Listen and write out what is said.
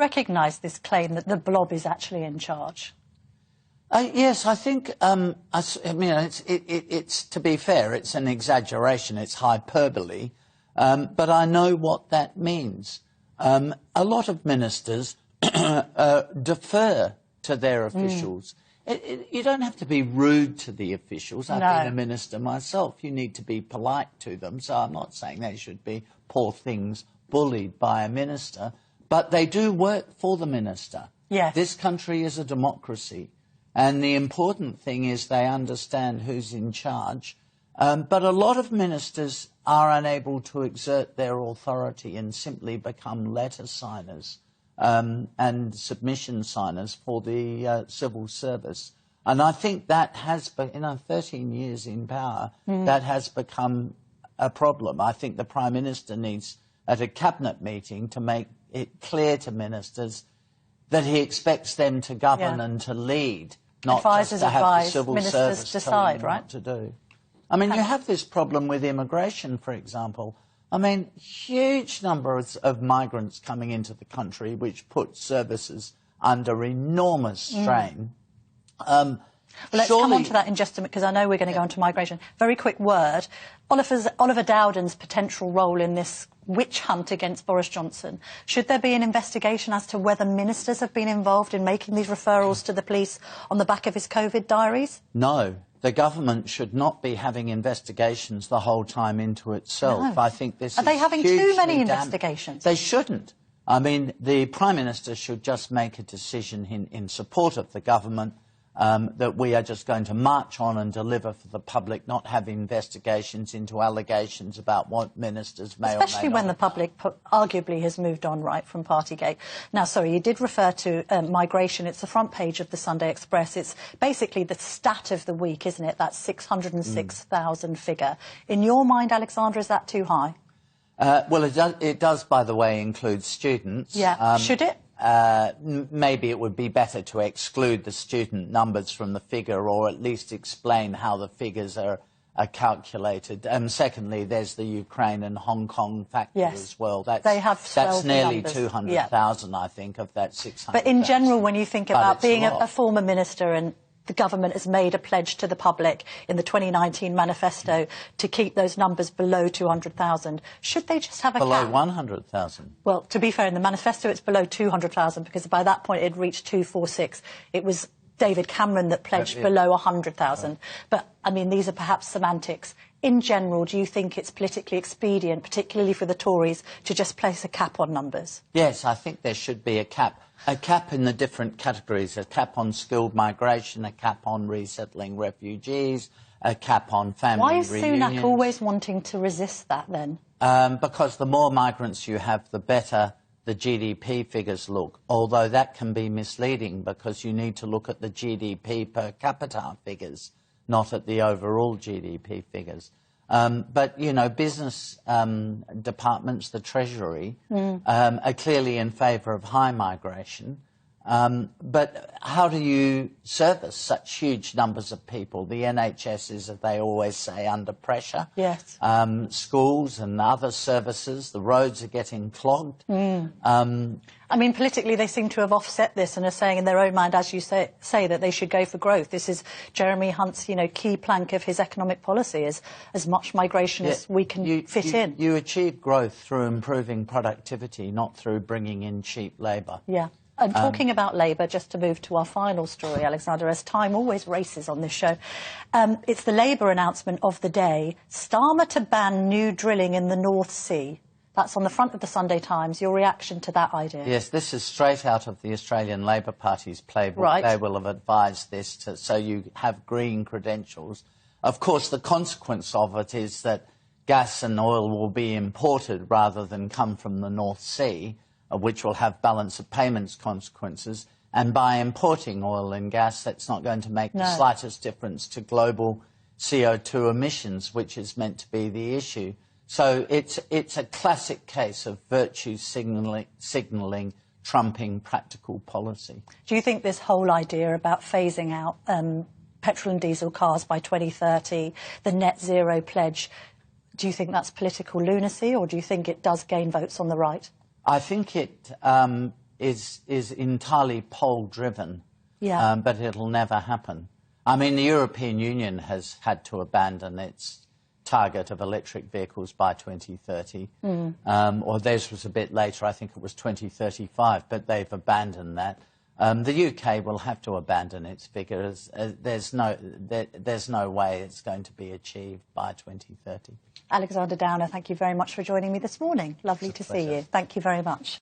Recognise this claim that the blob is actually in charge? Yes, I think, I mean, it's, to be fair, it's an exaggeration, it's hyperbole, but I know what that means. A lot of ministers defer to their officials. You don't have to be rude to the officials. I've been a minister myself. You need to be polite to them, so I'm not saying they should be, poor things, bullied by a minister, but they do work for the minister. Yes. This country is a democracy. And the important thing is they understand who's in charge. But a lot of ministers are unable to exert their authority and simply become letter signers and submission signers for the civil service. And I think that has, 13 years in power, that has become a problem. I think the Prime Minister needs, at a cabinet meeting, to make it clear to ministers that he expects them to govern and to lead, not Advisors just to have the advise, civil ministers service decide, tell them right? what to do. I mean, you have this problem with immigration, for example. I mean, huge numbers of migrants coming into the country, which put services under enormous strain. Well, let's come on to that in just a minute, because I know we're going to go on to migration. Very quick word. Oliver Dowden's potential role in this witch hunt against Boris Johnson. Should there be an investigation as to whether ministers have been involved in making these referrals to the police on the back of his COVID diaries? No. The government should not be having investigations the whole time into itself. No. I think this Are they having too many investigations? They shouldn't. I mean, the Prime Minister should just make a decision in support of the government that we are just going to march on and deliver for the public, not have investigations into allegations about what ministers may or may not. Especially when the public arguably has moved on, right, from Partygate. Now, sorry, you did refer to migration. It's the front page of the Sunday Express. It's basically the stat of the week, isn't it? That 606,000 figure. In your mind, Alexandra, is that too high? Well, it does, by the way, include students. Yeah. Should it? Maybe it would be better to exclude the student numbers from the figure, or at least explain how the figures are calculated. And secondly, there's the Ukraine and Hong Kong factor as well. That's nearly 200,000, I think, of that 600,000. But in general, when you think about being a former minister, and the government has made a pledge to the public in the 2019 manifesto to keep those numbers below 200,000. Should they just have a cap? Below 100,000? Well, to be fair, in the manifesto it's below 200,000, because by that point it reached 246. It was David Cameron that pledged below 100,000. But, I mean, these are perhaps semantics. In general, do you think it's politically expedient, particularly for the Tories, to just place a cap on numbers? Yes, I think there should be a cap. A cap in the different categories, a cap on skilled migration, a cap on resettling refugees, a cap on family reunions. Why is Sunak always wanting to resist that, then? Because the more migrants you have, the better the GDP figures look, although that can be misleading because you need to look at the GDP per capita figures, not at the overall GDP figures. But, you know, business departments, the Treasury, are clearly in favour of high migration. But how do you service such huge numbers of people? The NHS is, as they always say, under pressure. Yes. Schools and other services, the roads are getting clogged. I mean, politically, they seem to have offset this and are saying in their own mind, as you say that they should go for growth. This is Jeremy Hunt's, you know, key plank of his economic policy, is as much migration as we can fit in. You achieve growth through improving productivity, not through bringing in cheap labour. Yeah. And talking about Labour, just to move to our final story, Alexandra, as time always races on this show, it's the Labour announcement of the day, Starmer to ban new drilling in the North Sea. That's on the front of the Sunday Times. Your reaction to that idea? Yes, this is straight out of the Australian Labor Party's playbook. Right. They will have advised this so you have green credentials. Of course, the consequence of it is that gas and oil will be imported rather than come from the North Sea, which will have balance of payments consequences. And by importing oil and gas, that's not going to make the slightest difference to global CO2 emissions, which is meant to be the issue. So it's a classic case of virtue signalling trumping practical policy. Do you think this whole idea about phasing out petrol and diesel cars by 2030, the net zero pledge, do you think that's political lunacy, or do you think it does gain votes on the right? I think is entirely poll-driven, yeah. But it'll never happen. I mean, the European Union has had to abandon its target of electric vehicles by 2030, or theirs was a bit later, I think it was 2035, but they've abandoned that. The UK will have to abandon its figures. There's no way it's going to be achieved by 2030. Alexander Downer, thank you very much for joining me this morning. Lovely to see you. Thank you very much.